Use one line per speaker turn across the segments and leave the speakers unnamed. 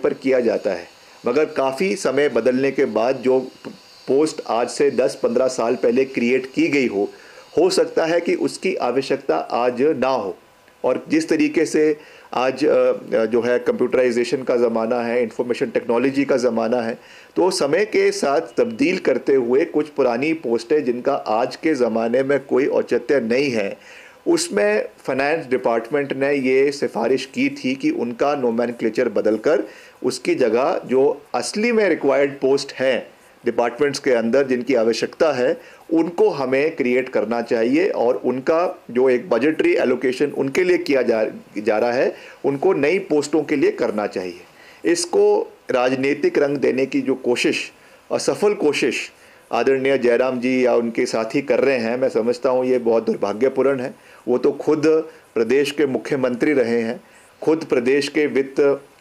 पर किया जाता है, मगर काफ़ी समय बदलने के बाद जो पोस्ट आज से 10-15 साल पहले क्रिएट की गई हो सकता है कि उसकी आवश्यकता आज ना हो। और जिस तरीके से आज जो है कंप्यूटराइजेशन का ज़माना है, इंफॉर्मेशन टेक्नोलॉजी का ज़माना है, तो समय के साथ तब्दील करते हुए कुछ पुरानी पोस्टें जिनका आज के ज़माने में कोई औचित्य नहीं है, उसमें फाइनेंस डिपार्टमेंट ने ये सिफारिश की थी कि उनका नोमेनक्लेचर बदलकर उसकी जगह जो असली में रिक्वायर्ड पोस्ट हैं डिपार्टमेंट्स के अंदर जिनकी आवश्यकता है, उनको हमें क्रिएट करना चाहिए और उनका जो एक बजटरी एलोकेशन उनके लिए किया जा रहा है, उनको नई पोस्टों के लिए करना चाहिए। इसको राजनीतिक रंग देने की जो कोशिश, असफल कोशिश आदरणीय जयराम जी या उनके साथी कर रहे हैं, मैं समझता हूँ ये बहुत दुर्भाग्यपूर्ण है। वो तो खुद प्रदेश के मुख्यमंत्री रहे हैं, खुद प्रदेश के वित्त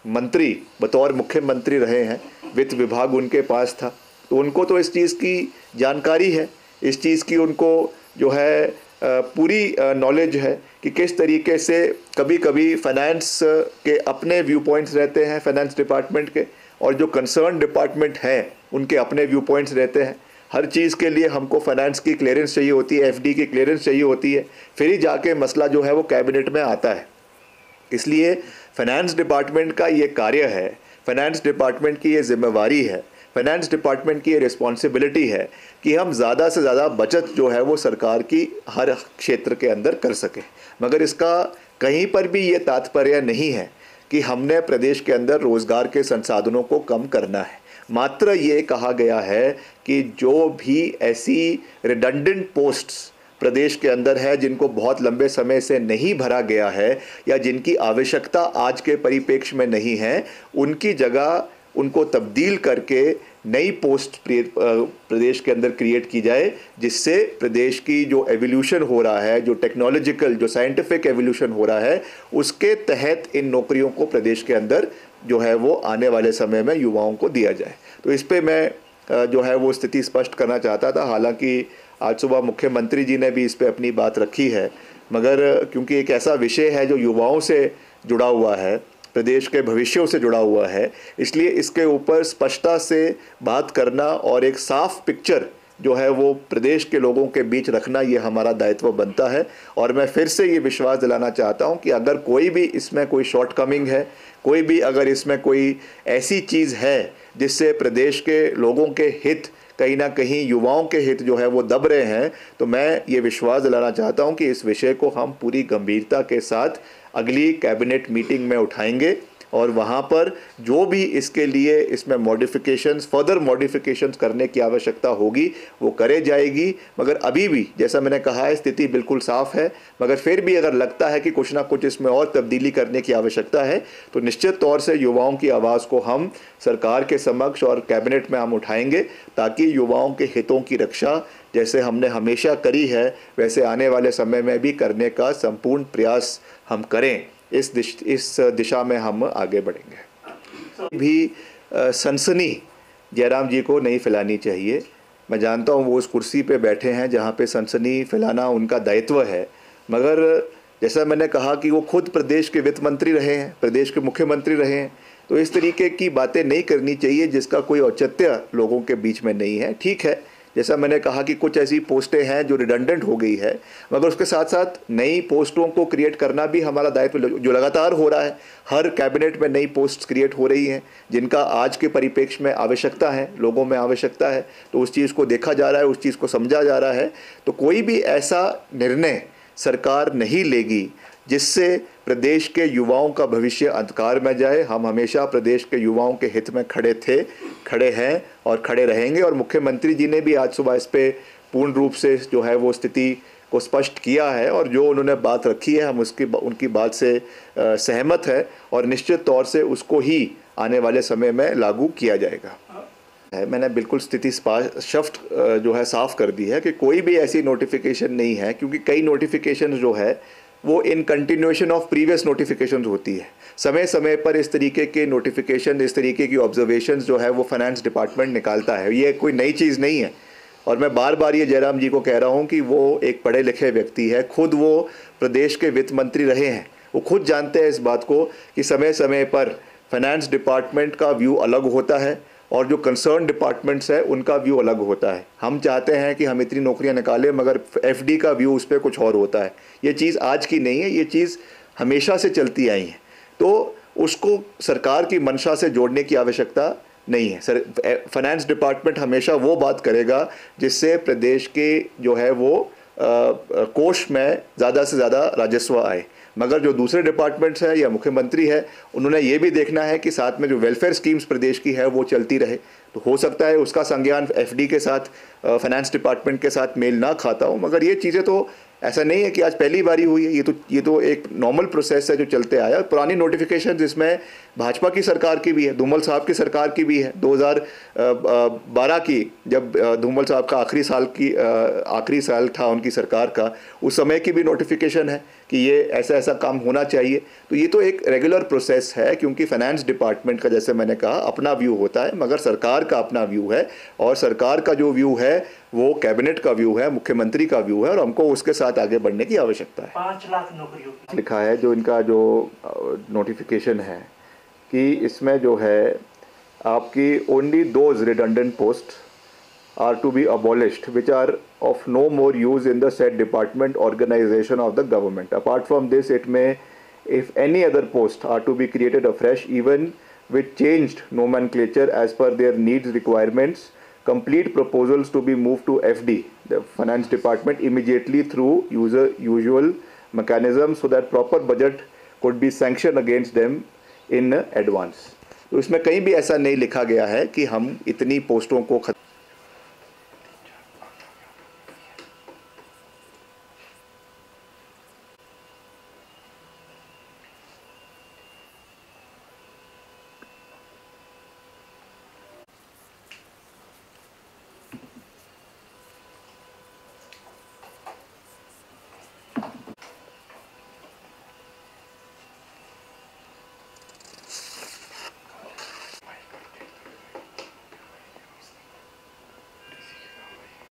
मंत्री बतौर मुख्यमंत्री रहे हैं, वित्त विभाग उनके पास था, तो उनको तो इस चीज़ की जानकारी है, इस चीज़ की उनको जो है पूरी नॉलेज है कि किस तरीके से कभी कभी फाइनेंस के अपने व्यू पॉइंट्स रहते हैं फाइनेंस डिपार्टमेंट के, और जो कंसर्न डिपार्टमेंट हैं उनके अपने व्यू पॉइंट्स रहते हैं। हर चीज़ के लिए हमको फाइनेंस की क्लियरेंस चाहिए होती है, एफडी की क्लियरेंस चाहिए होती है, फिर ही जाके मसला जो है वो कैबिनेट में आता है। इसलिए फाइनेंस डिपार्टमेंट का ये कार्य है, फाइनेंस डिपार्टमेंट की ये जिम्मेवारी है, फाइनेंस डिपार्टमेंट की ये रिस्पॉन्सिबिलिटी है कि हम ज़्यादा से ज़्यादा बचत जो है वो सरकार की हर क्षेत्र के अंदर कर सकें। मगर इसका कहीं पर भी ये तात्पर्य नहीं है कि हमने प्रदेश के अंदर रोज़गार के संसाधनों को कम करना है। मात्र ये कहा गया है कि जो भी ऐसी रिडंडेंट पोस्ट्स प्रदेश के अंदर है जिनको बहुत लंबे समय से नहीं भरा गया है या जिनकी आवश्यकता आज के परिप्रेक्ष्य में नहीं है, उनकी जगह उनको तब्दील करके नई पोस्ट प्रदेश के अंदर क्रिएट की जाए, जिससे प्रदेश की जो एवोल्यूशन हो रहा है, जो टेक्नोलॉजिकल जो साइंटिफिक एवोल्यूशन हो रहा है, उसके तहत इन नौकरियों को प्रदेश के अंदर जो है वो आने वाले समय में युवाओं को दिया जाए। तो इस पे मैं जो है वो स्थिति स्पष्ट करना चाहता था। हालांकि आज सुबह मुख्यमंत्री जी ने भी इस पे अपनी बात रखी है, मगर क्योंकि एक ऐसा विषय है जो युवाओं से जुड़ा हुआ है, प्रदेश के भविष्यों से जुड़ा हुआ है, इसलिए इसके ऊपर स्पष्टता से बात करना और एक साफ पिक्चर जो है वो प्रदेश के लोगों के बीच रखना, ये हमारा दायित्व बनता है। और मैं फिर से ये विश्वास दिलाना चाहता हूँ कि अगर कोई भी इसमें कोई शॉर्टकमिंग है, कोई भी अगर इसमें कोई ऐसी चीज़ है जिससे प्रदेश के लोगों के हित, कहीं ना कहीं युवाओं के हित जो है वो दब रहे हैं, तो मैं ये विश्वास दिलाना चाहता हूं कि इस विषय को हम पूरी गंभीरता के साथ अगली कैबिनेट मीटिंग में उठाएंगे और वहां पर जो भी इसके लिए इसमें मॉडिफिकेशंस, फर्दर मॉडिफिकेशंस करने की आवश्यकता होगी वो करे जाएगी। मगर अभी भी जैसा मैंने कहा है, स्थिति बिल्कुल साफ़ है, मगर फिर भी अगर लगता है कि कुछ ना कुछ इसमें और तब्दीली करने की आवश्यकता है, तो निश्चित तौर से युवाओं की आवाज़ को हम सरकार के समक्ष और कैबिनेट में हम उठाएंगे, ताकि युवाओं के हितों की रक्षा जैसे हमने हमेशा करी है वैसे आने वाले समय में भी करने का संपूर्ण प्रयास हम करें। इस दिशा में हम आगे बढ़ेंगे। भी सनसनी जयराम जी को नहीं फैलानी चाहिए। मैं जानता हूँ वो उस कुर्सी पे बैठे हैं जहाँ पे सनसनी फैलाना उनका दायित्व है, मगर जैसा मैंने कहा कि वो खुद प्रदेश के वित्त मंत्री रहे हैं, प्रदेश के मुख्यमंत्री रहे हैं, तो इस तरीके की बातें नहीं करनी चाहिए जिसका कोई औचित्य लोगों के बीच में नहीं है। ठीक है, जैसा मैंने कहा कि कुछ ऐसी पोस्टें हैं जो रिडंडेंट हो गई है, मगर उसके साथ साथ नई पोस्टों को क्रिएट करना भी हमारा दायित्व जो लगातार हो रहा है। हर कैबिनेट में नई पोस्ट क्रिएट हो रही हैं जिनका आज के परिप्रेक्ष्य में आवश्यकता है, लोगों में आवश्यकता है, तो उस चीज़ को देखा जा रहा है, उस चीज़ को समझा जा रहा है। तो कोई भी ऐसा निर्णय सरकार नहीं लेगी जिससे प्रदेश के युवाओं का भविष्य अंधकार में जाए। हम हमेशा प्रदेश के युवाओं के हित में खड़े थे, खड़े हैं और खड़े रहेंगे। और मुख्यमंत्री जी ने भी आज सुबह इस पे पूर्ण रूप से जो है वो स्थिति को स्पष्ट किया है, और जो उन्होंने बात रखी है हम उनकी बात से सहमत है, और निश्चित तौर से उसको ही आने वाले समय में लागू किया जाएगा। मैंने बिल्कुल स्थिति स्पष्ट जो है साफ कर दी है कि कोई भी ऐसी नोटिफिकेशन नहीं है, क्योंकि कई नोटिफिकेशन जो है वो in continuation of previous notification होती है। समय समय पर इस तरीके के नोटिफिकेशन, इस तरीके की ऑब्जर्वेशंस जो है वो फाइनेंस डिपार्टमेंट निकालता है, ये कोई नई चीज़ नहीं है। और मैं बार बार ये जयराम जी को कह रहा हूँ कि वो एक पढ़े लिखे व्यक्ति है, खुद वो प्रदेश के वित्त मंत्री रहे हैं, वो खुद जानते हैं इस बात को कि समय समय पर फाइनेंस डिपार्टमेंट का व्यू अलग होता है और जो कंसर्न डिपार्टमेंट्स है उनका व्यू अलग होता है। हम चाहते हैं कि हम इतनी नौकरियां निकालें, मगर एफडी का व्यू उस पर कुछ और होता है। ये चीज़ आज की नहीं है, ये चीज़ हमेशा से चलती आई है। तो उसको सरकार की मंशा से जोड़ने की आवश्यकता नहीं है। फाइनेंस डिपार्टमेंट हमेशा वो बात करेगा जिससे प्रदेश के जो है वो कोष में ज़्यादा से ज़्यादा राजस्व आए। मगर जो दूसरे डिपार्टमेंट्स है या मुख्यमंत्री है, उन्होंने ये भी देखना है कि साथ में जो वेलफेयर स्कीम्स प्रदेश की है वो चलती रहे। तो हो सकता है उसका संज्ञान एफडी के साथ, फाइनेंस डिपार्टमेंट के साथ मेल ना खाता हो, मगर ये चीज़ें तो ऐसा नहीं है कि आज पहली बारी हुई है। ये तो एक नॉर्मल प्रोसेस है जो चलते आया। पुरानी नोटिफिकेशन जिसमें भाजपा की सरकार की भी है, धूमल साहब की सरकार की भी है, 2012 की, जब धूमल साहब का आखिरी साल था उनकी सरकार का, उस समय की भी नोटिफिकेशन है कि ये ऐसा ऐसा काम होना चाहिए। तो ये तो एक रेगुलर प्रोसेस है, क्योंकि फाइनेंस डिपार्टमेंट का, जैसे मैंने कहा, अपना व्यू होता है, मगर सरकार का अपना व्यू है। और सरकार का जो व्यू है वो कैबिनेट का व्यू है, मुख्यमंत्री का व्यू है, और हमको उसके साथ आगे बढ़ने की आवश्यकता है।
5 लाख नौकरियों
लिखा है जो इनका जो नोटिफिकेशन है कि इसमें जो है आपकी only those redundant post are to be abolished which are of no more use in the said department organization of the government. Apart from this, it may, if any other posts are to be created afresh, even with changed nomenclature as per their needs requirements, complete proposals to be moved to FD, the finance department, immediately through usual mechanism so that proper budget could be sanctioned against them in advance. तो इसमें कहीं भी ऐसा नहीं लिखा गया है कि हम इतनी पोस्टों को